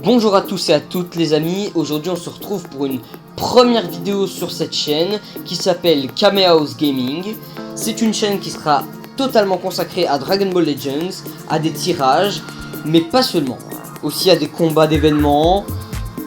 Bonjour à tous et à toutes les amis, aujourd'hui on se retrouve pour une première vidéo sur cette chaîne qui s'appelle Kamehaus Gaming. C'est une chaîne qui sera totalement consacrée à Dragon Ball Legends, à des tirages, mais pas seulement. Aussi à des combats d'événements,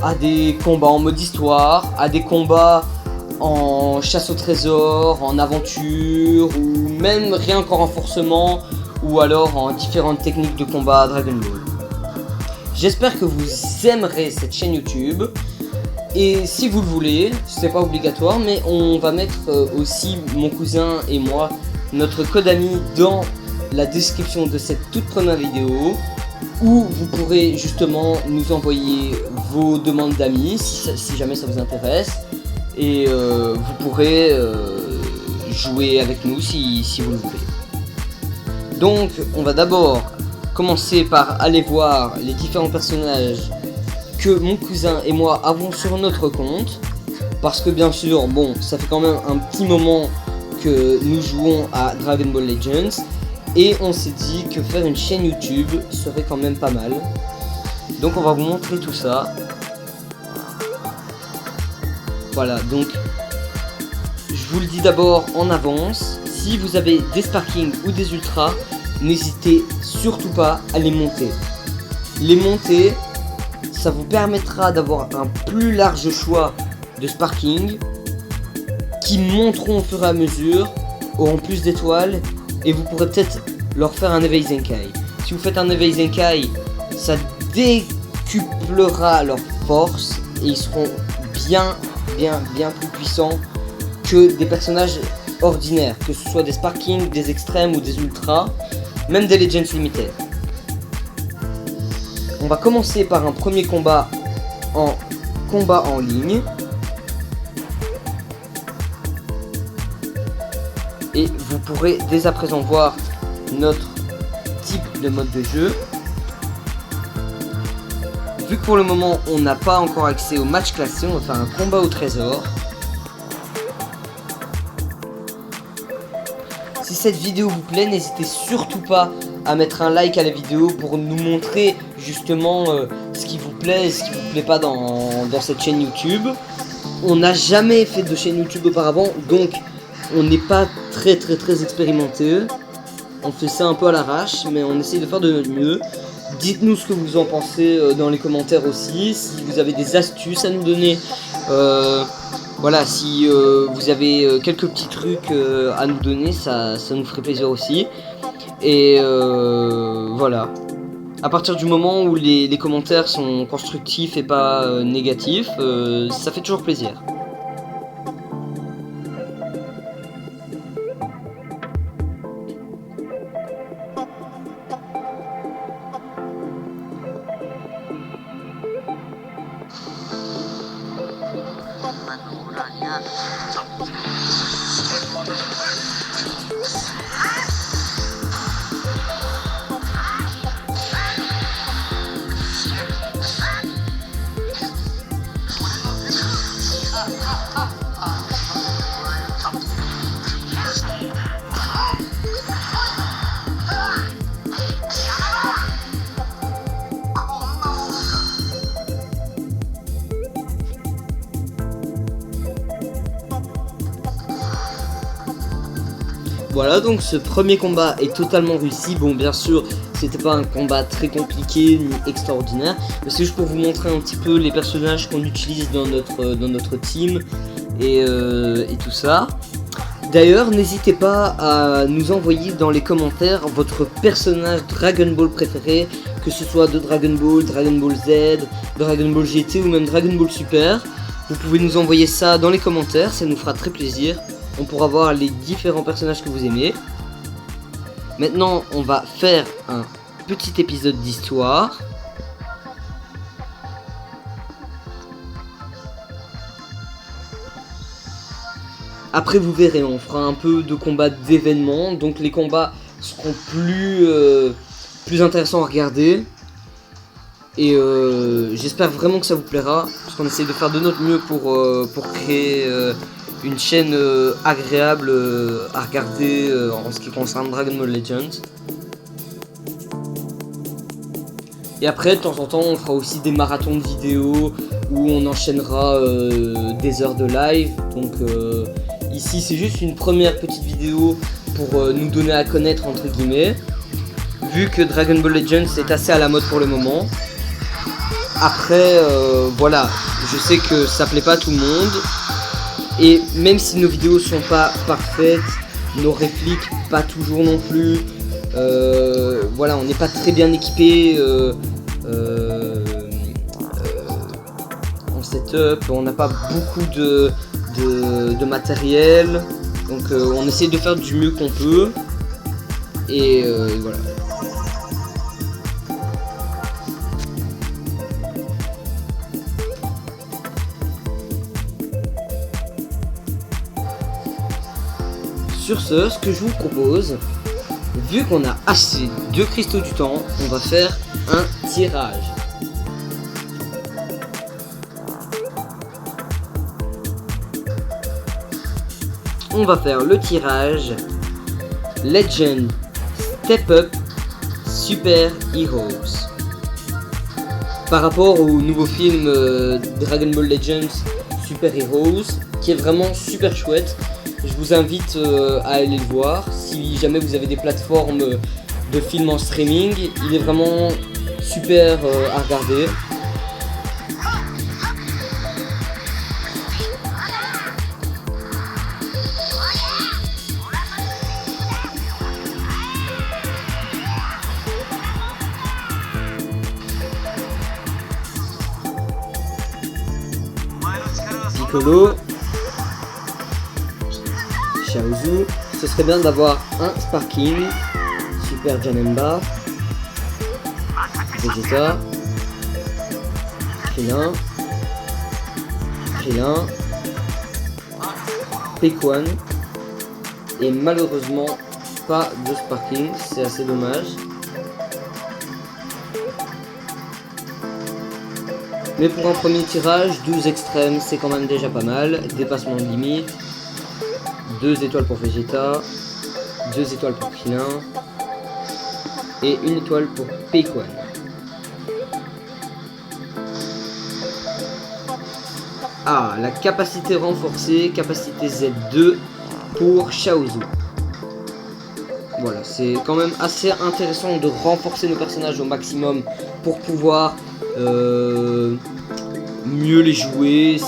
à des combats en mode histoire, à des combats en chasse au trésor, en aventure, ou même rien qu'en renforcement, ou alors en différentes techniques de combat à Dragon Ball. J'espère que vous aimerez cette chaîne YouTube. Et si vous le voulez, c'est pas obligatoire, mais on va mettre aussi mon cousin et moi notre code ami dans la description de cette toute première vidéo, où vous pourrez justement nous envoyer vos demandes d'amis si jamais ça vous intéresse, et vous pourrez jouer avec nous si vous le voulez. Donc on va d'abord commencer par aller voir les différents personnages que mon cousin et moi avons sur notre compte, parce que bien sûr, bon, ça fait quand même un petit moment que nous jouons à Dragon Ball Legends, et on s'est dit que faire une chaîne YouTube serait quand même pas mal. Donc on va vous montrer tout ça. Voilà, donc je vous le dis d'abord en avance, si vous avez des Sparking ou des Ultras, n'hésitez surtout pas à les monter. Les monter, ça vous permettra d'avoir un plus large choix de Sparking qui monteront au fur et à mesure, auront plus d'étoiles, et vous pourrez peut-être leur faire un éveil Zenkai. Si vous faites un éveil Zenkai, ça décuplera leur force et ils seront bien plus puissants que des personnages ordinaires, que ce soit des Sparking, des extrêmes ou des ultras, même des Legends Limited. On va commencer par un premier combat en ligne. Et vous pourrez dès à présent voir notre type de mode de jeu. Vu que pour le moment on n'a pas encore accès au match classé, on va faire un combat au trésor. Si cette vidéo vous plaît, n'hésitez surtout pas à mettre un like à la vidéo pour nous montrer justement ce qui vous plaît et ce qui vous plaît pas dans cette chaîne YouTube. On n'a jamais fait de chaîne YouTube auparavant, donc on n'est pas très expérimenté. On fait ça un peu à l'arrache, mais on essaye de faire de notre mieux. Dites-nous ce que vous en pensez dans les commentaires aussi, si vous avez des astuces à nous donner. Voilà, si vous avez quelques petits trucs à nous donner, ça nous ferait plaisir aussi. Et voilà. À partir du moment où les commentaires sont constructifs et pas négatifs, ça fait toujours plaisir. Voilà, donc ce premier combat est totalement réussi. Bon, bien sûr, c'était pas un combat très compliqué ni extraordinaire, mais c'est juste pour vous montrer un petit peu les personnages qu'on utilise dans notre team et tout ça. D'ailleurs, n'hésitez pas à nous envoyer dans les commentaires votre personnage Dragon Ball préféré, que ce soit de Dragon Ball, Dragon Ball Z, Dragon Ball GT ou même Dragon Ball Super. Vous pouvez nous envoyer ça dans les commentaires, ça nous fera très plaisir. On pourra voir les différents personnages que vous aimez. Maintenant, on va faire un petit épisode d'histoire. Après, vous verrez, on fera un peu de combats d'événements. Donc les combats seront plus intéressants à regarder. Et j'espère vraiment que ça vous plaira, parce qu'on essaie de faire de notre mieux pour créer une chaîne agréable à regarder en ce qui concerne Dragon Ball Legends. Et après, de temps en temps, on fera aussi des marathons de vidéos où on enchaînera des heures de live. Donc ici, c'est juste une première petite vidéo pour nous donner à connaître, entre guillemets. Vu que Dragon Ball Legends est assez à la mode pour le moment. Après, voilà, je sais que ça plaît pas à tout le monde. Et même si nos vidéos sont pas parfaites, nos répliques pas toujours non plus. Voilà, on n'est pas très bien équipé en setup, on n'a pas beaucoup de matériel, donc on essaie de faire du mieux qu'on peut, et voilà. Sur ce que je vous propose, vu qu'on a assez de cristaux du temps, on va faire un tirage. On va faire le tirage Legend Step Up Super Heroes. Par rapport au nouveau film Dragon Ball Legends Super Heroes, qui est vraiment super chouette. Je vous invite à aller le voir. Si jamais vous avez des plateformes de films en streaming, il est vraiment super à regarder. Piccolo, Chaozu, ce serait bien d'avoir un Sparking, Super Janemba, Vegeta, Krillin, Pequan, et malheureusement pas de Sparking, c'est assez dommage. Mais pour un premier tirage, 12 extrêmes, c'est quand même déjà pas mal. Dépassement de limite. 2 étoiles pour Vegeta. 2 étoiles pour Krillin. Et 1 étoile pour Pequan. Ah, la capacité renforcée, capacité Z2 pour Chaozu. Voilà, c'est quand même assez intéressant de renforcer nos personnages au maximum pour pouvoir mieux les jouer,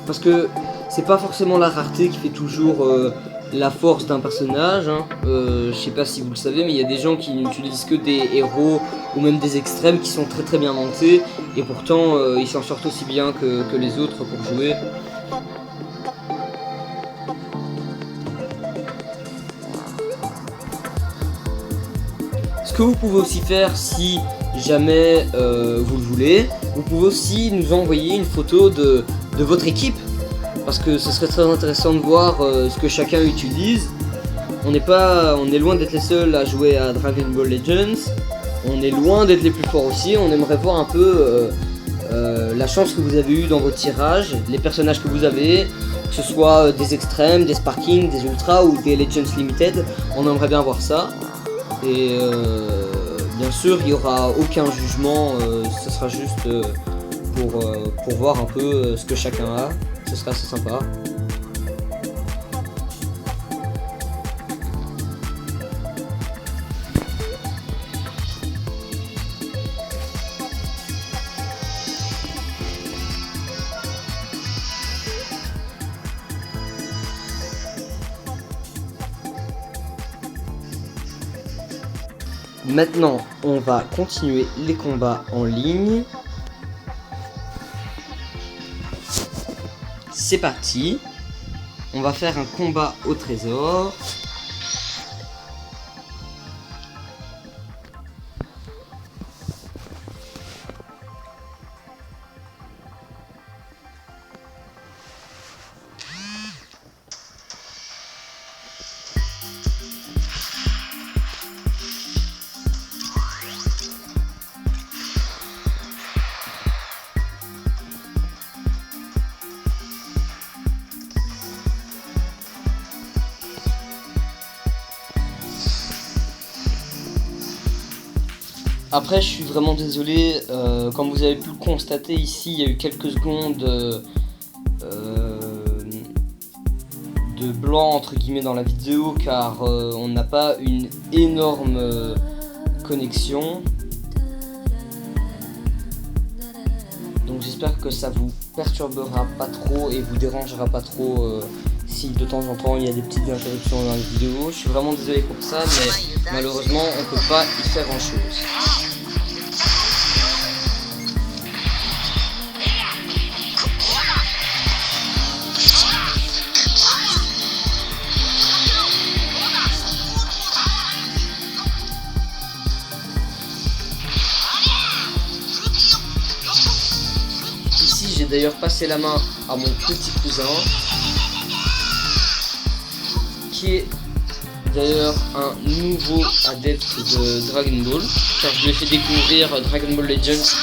parce que c'est pas forcément la rareté qui fait toujours la force d'un personnage, hein. Je sais pas si vous le savez, mais il y a des gens qui n'utilisent que des héros ou même des extrêmes qui sont très très bien montés, et pourtant ils s'en sortent aussi bien que les autres pour jouer. Ce que vous pouvez aussi faire, si jamais vous le voulez, vous pouvez aussi nous envoyer une photo de votre équipe, parce que ce serait très intéressant de voir ce que chacun utilise. On est loin d'être les seuls à jouer à Dragon Ball Legends, on est loin d'être les plus forts aussi. On aimerait voir un peu la chance que vous avez eue dans vos tirages, les personnages que vous avez, que ce soit des extrêmes, des sparking, des ultras ou des Legends Limited. On aimerait bien voir ça. Et bien sûr, il n'y aura aucun jugement, ce sera juste pour voir un peu ce que chacun a. Ce sera assez sympa. Maintenant, on va continuer les combats en ligne. C'est parti. On va faire un combat au trésor. Après, je suis vraiment désolé, comme vous avez pu le constater ici, il y a eu quelques secondes de blanc entre guillemets dans la vidéo car on n'a pas une énorme connexion. Donc j'espère que ça vous perturbera pas trop et vous dérangera pas trop si de temps en temps il y a des petites interruptions dans les vidéos. Je suis vraiment désolé pour ça, mais malheureusement on peut pas y faire grand chose. Ici j'ai d'ailleurs passé la main à mon petit cousin qui est d'ailleurs un nouveau adepte de Dragon Ball car je lui ai fait découvrir Dragon Ball Legends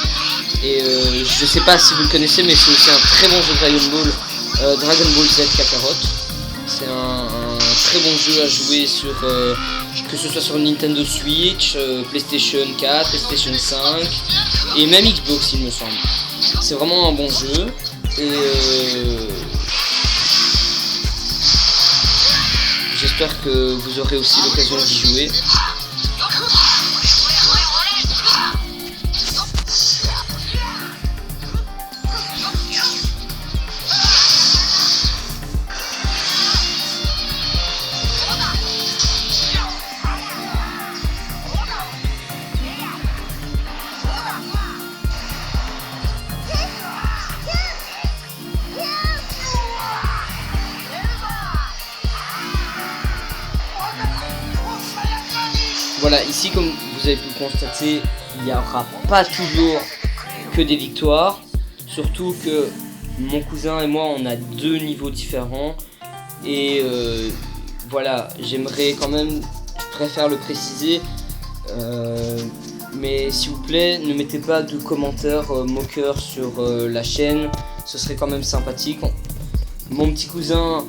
et je sais pas si vous le connaissez mais c'est aussi un très bon jeu de Dragon Ball, Dragon Ball Z Kakarot. C'est un très bon jeu à jouer sur que ce soit sur Nintendo Switch, PlayStation 4, PlayStation 5 et même Xbox il me semble. C'est vraiment un bon jeu et j'espère que vous aurez aussi l'occasion d'y jouer. Voilà, ici comme vous avez pu le constater, il n'y aura pas toujours que des victoires. Surtout que mon cousin et moi, on a deux niveaux différents. Et voilà, j'aimerais quand même, je préfère le préciser. Mais s'il vous plaît, ne mettez pas de commentaires moqueurs sur la chaîne. Ce serait quand même sympathique. Mon petit cousin